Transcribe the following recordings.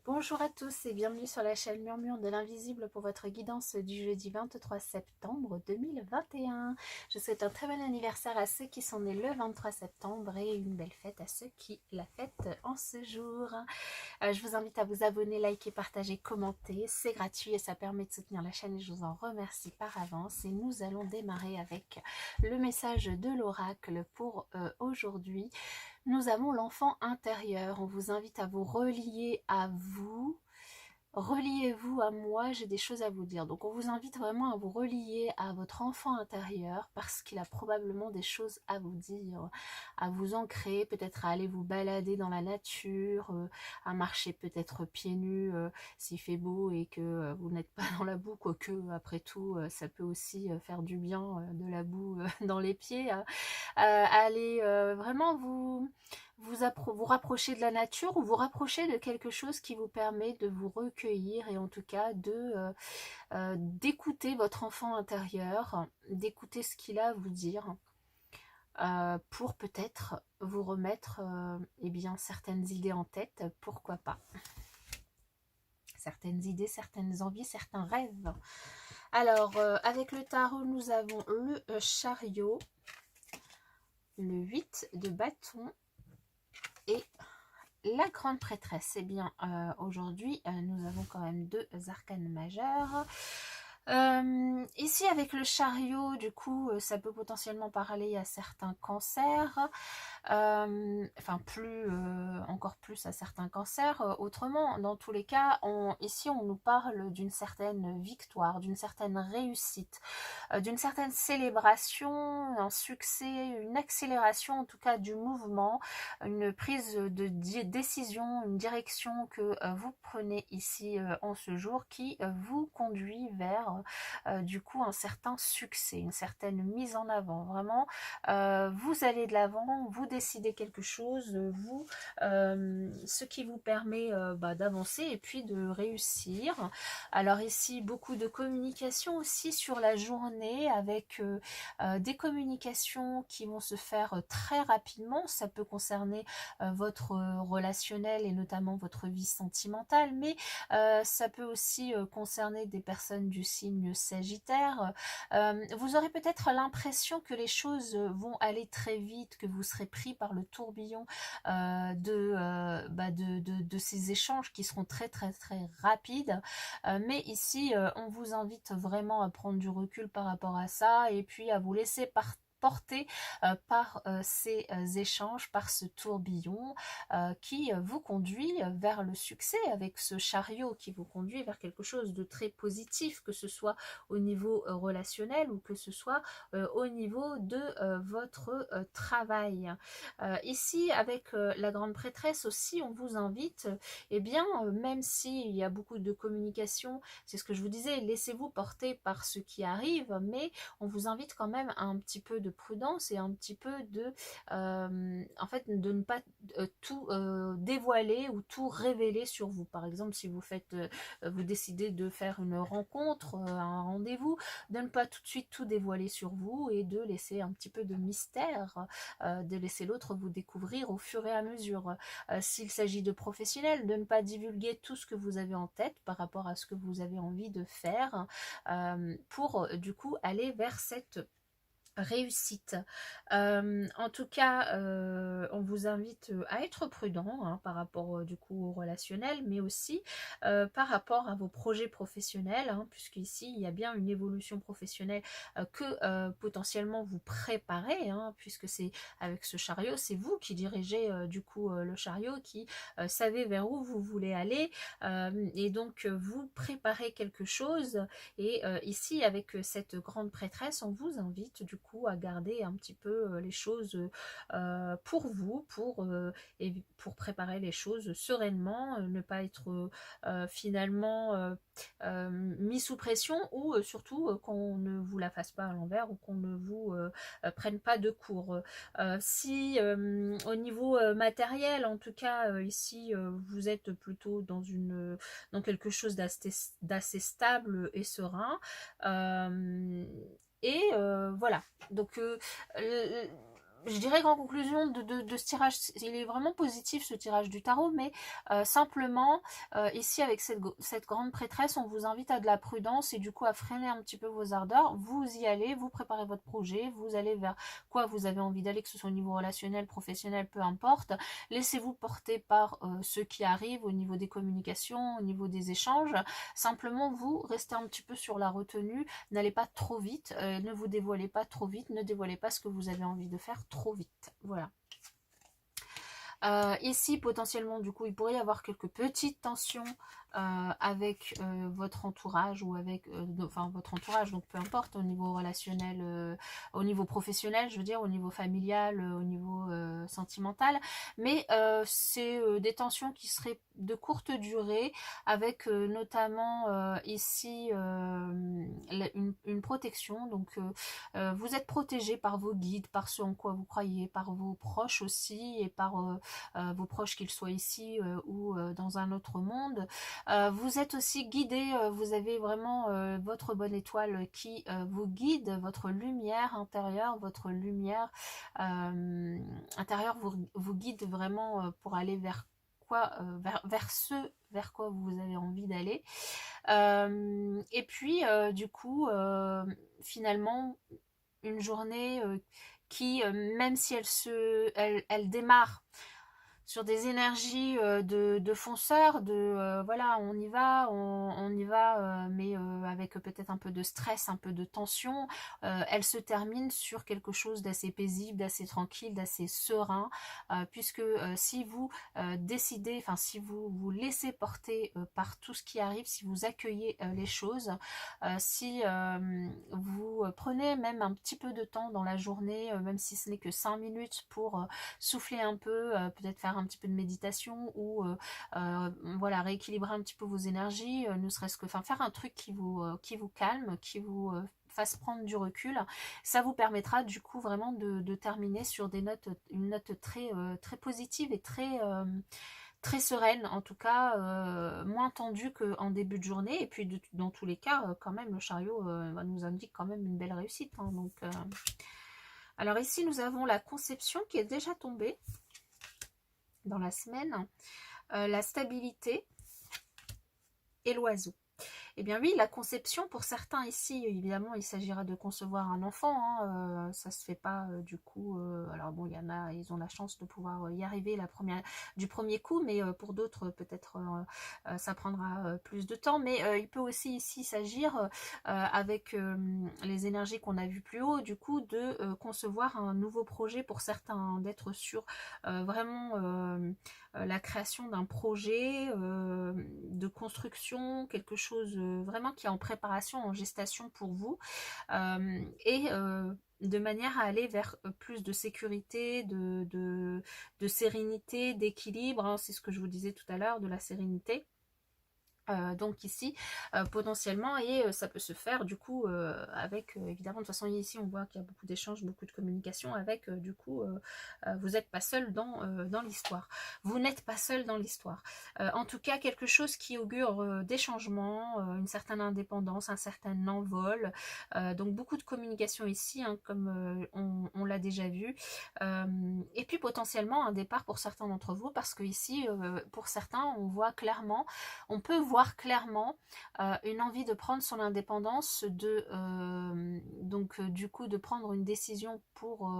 Bonjour à tous et bienvenue sur la chaîne Murmure de l'Invisible pour votre guidance du jeudi 23 septembre 2021. Je souhaite un très bon anniversaire à ceux qui sont nés le 23 septembre et une belle fête à ceux qui la fêtent en ce jour. Je vous invite à vous abonner, liker, partager, commenter. C'est gratuit et ça permet de soutenir la chaîne et je vous en remercie par avance. Et nous allons démarrer avec le message de l'oracle pour aujourd'hui. Nous avons l'enfant intérieur. On vous invite à vous relier à vous. Reliez-vous à moi, j'ai des choses à vous dire. Donc on vous invite vraiment à vous relier à votre enfant intérieur parce qu'il a probablement des choses à vous dire, à vous ancrer, peut-être à aller vous balader dans la nature, à marcher peut-être pieds nus s'il fait beau et que vous n'êtes pas dans la boue, quoique après tout ça peut aussi faire du bien de la boue dans les pieds. Aller vraiment vous rapprocher de la nature ou vous rapprocher de quelque chose qui vous permet de vous recueillir et en tout cas d'écouter votre enfant intérieur, d'écouter ce qu'il a à vous dire pour peut-être vous remettre eh bien, certaines idées en tête, pourquoi pas. Certaines idées, certaines envies, certains rêves. Alors, avec le tarot, nous avons le chariot, le 8 de bâton et la grande prêtresse. Eh bien, aujourd'hui, nous avons quand même deux arcanes majeures. Ici, avec le chariot, du coup, ça peut potentiellement parler à certains cancers. Enfin encore plus à certains cancers. Autrement, dans tous les cas, ici on nous parle d'une certaine victoire, d'une certaine réussite, d'une certaine célébration, un succès, une accélération en tout cas du mouvement, une prise de décision, une direction que vous prenez ici en ce jour qui vous conduit vers du coup un certain succès, une certaine mise en avant. Vraiment, vous allez de l'avant, vous décidez quelque chose, vous, ce qui vous permet d'avancer et puis de réussir. Alors ici, beaucoup de communication aussi sur la journée avec des communications qui vont se faire très rapidement. Ça peut concerner votre relationnel et notamment votre vie sentimentale, mais ça peut aussi concerner des personnes du signe Sagittaire. Vous aurez peut-être l'impression que les choses vont aller très vite, que vous serez pris par le tourbillon de ces échanges qui seront très très très rapides. Mais ici, on vous invite vraiment à prendre du recul par rapport à ça et puis à vous laisser porté par ces échanges, par ce tourbillon qui vous conduit vers le succès avec ce chariot qui vous conduit vers quelque chose de très positif, que ce soit au niveau relationnel ou que ce soit au niveau de votre travail. Ici, avec la grande prêtresse aussi, on vous invite, eh bien, même s'il y a beaucoup de communication, c'est ce que je vous disais, laissez-vous porter par ce qui arrive, mais on vous invite quand même à un petit peu de prudence et un petit peu de en fait de ne pas tout dévoiler ou tout révéler sur vous. Par exemple, si vous décidez de faire une rencontre, un rendez-vous, de ne pas tout de suite tout dévoiler sur vous et de laisser un petit peu de mystère, de laisser l'autre vous découvrir au fur et à mesure. S'il s'agit de professionnels, de ne pas divulguer tout ce que vous avez en tête par rapport à ce que vous avez envie de faire pour du coup aller vers cette réussite. En tout cas, on vous invite à être prudent hein, par rapport du coup au relationnel, mais aussi par rapport à vos projets professionnels, hein, puisqu'ici il y a bien une évolution professionnelle que potentiellement vous préparez, hein, puisque c'est avec ce chariot, c'est vous qui dirigez du coup le chariot, qui savez vers où vous voulez aller, et donc vous préparez quelque chose, et ici avec cette grande prêtresse, on vous invite du coup à garder un petit peu les choses pour vous, pour préparer les choses sereinement, ne pas être finalement mis sous pression ou surtout qu'on ne vous la fasse pas à l'envers ou qu'on ne vous prenne pas de cours. Si au niveau matériel, en tout cas ici vous êtes plutôt dans quelque chose d'assez stable et serein. Et voilà. Donc je dirais qu'en conclusion de ce tirage, il est vraiment positif ce tirage du tarot, mais simplement, ici avec cette grande prêtresse, on vous invite à de la prudence et du coup à freiner un petit peu vos ardeurs. Vous y allez, vous préparez votre projet, vous allez vers quoi vous avez envie d'aller, que ce soit au niveau relationnel, professionnel, peu importe. Laissez-vous porter par ce qui arrive au niveau des communications, au niveau des échanges. Simplement, vous restez un petit peu sur la retenue, n'allez pas trop vite, ne vous dévoilez pas trop vite, ne dévoilez pas ce que vous avez envie de faire trop vite. Voilà. Ici, potentiellement, du coup, il pourrait y avoir quelques petites tensions avec votre entourage ou avec, enfin, votre entourage, donc peu importe, au niveau relationnel, au niveau professionnel, je veux dire, au niveau familial, au niveau sentimental, mais c'est des tensions qui seraient de courte durée, avec notamment ici une protection, donc vous êtes protégé par vos guides, par ce en quoi vous croyez, par vos proches aussi, et par vos proches, qu'ils soient ici ou dans un autre monde. Vous êtes aussi guidé, vous avez vraiment votre bonne étoile qui vous guide, votre lumière intérieure, votre lumière intérieure vous guide vraiment pour aller vers quoi, vers ce vers quoi vous avez envie d'aller. Et puis du coup, finalement, une journée qui, même si elle démarre sur des énergies de fonceurs, voilà, on y va, mais avec peut-être un peu de stress, un peu de tension. Elle se termine sur quelque chose d'assez paisible, d'assez tranquille, d'assez serein, puisque si vous décidez, enfin si vous vous laissez porter par tout ce qui arrive, si vous accueillez les choses, si vous prenez même un petit peu de temps dans la journée, même si ce n'est que 5 minutes pour souffler un peu, peut-être faire un petit peu de méditation ou voilà, rééquilibrer un petit peu vos énergies, ne serait-ce que faire un truc qui vous calme, qui vous fasse prendre du recul. Ça vous permettra du coup vraiment de terminer sur une note très, très positive et très sereine, en tout cas moins tendue qu'en début de journée. Et puis dans tous les cas, quand même, le chariot nous indique quand même une belle réussite, hein, donc alors ici nous avons la conception qui est déjà tombée dans la semaine, la stabilité et l'oiseau. Eh bien oui, la conception, pour certains ici, évidemment, il s'agira de concevoir un enfant, hein, ça se fait pas du coup, alors bon, il y en a, ils ont la chance de pouvoir y arriver du premier coup, mais pour d'autres, peut-être ça prendra plus de temps, mais il peut aussi ici s'agir, avec les énergies qu'on a vues plus haut, du coup, de concevoir un nouveau projet pour certains, hein, d'être sur vraiment la création d'un projet de construction, quelque chose vraiment qui est en préparation, en gestation pour vous, et de manière à aller vers plus de sécurité, de sérénité, d'équilibre, hein, c'est ce que je vous disais tout à l'heure, de la sérénité. Donc ici potentiellement, et ça peut se faire du coup avec évidemment, de toute façon ici on voit qu'il y a beaucoup d'échanges, beaucoup de communication avec du coup vous n'êtes pas seul dans l'histoire, vous n'êtes pas seul dans l'histoire, en tout cas quelque chose qui augure des changements, une certaine indépendance, un certain envol, donc beaucoup de communication ici, hein, comme on l'a déjà vu, et puis potentiellement un départ pour certains d'entre vous, parce que ici pour certains on peut voir clairement une envie de prendre son indépendance, donc du coup de prendre une décision pour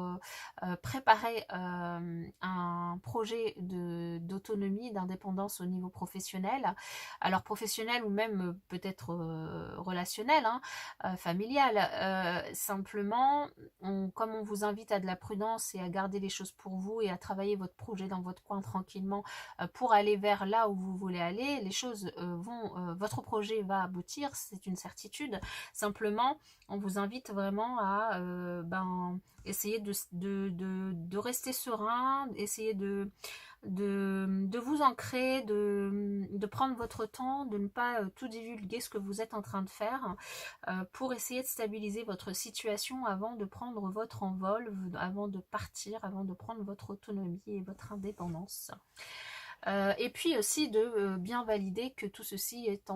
préparer un projet d'autonomie, d'indépendance au niveau professionnel, alors professionnel ou même peut-être relationnel, hein, familial, simplement comme on vous invite à de la prudence et à garder les choses pour vous et à travailler votre projet dans votre coin tranquillement pour aller vers là où vous voulez aller, les choses votre projet va aboutir, c'est une certitude. Simplement, on vous invite vraiment à essayer de rester serein, essayer de vous ancrer, de prendre votre temps, de ne pas tout divulguer ce que vous êtes en train de faire, pour essayer de stabiliser votre situation avant de prendre votre envol, avant de partir, avant de prendre votre autonomie et votre indépendance. Et puis aussi de bien valider que tout ceci est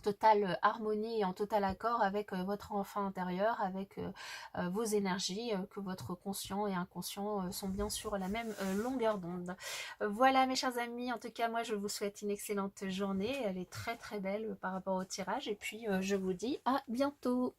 totale harmonie et en total accord avec votre enfant intérieur, avec vos énergies, que votre conscient et inconscient sont bien sur la même longueur d'onde. Voilà mes chers amis, en tout cas moi je vous souhaite une excellente journée, elle est très très belle par rapport au tirage et puis je vous dis à bientôt.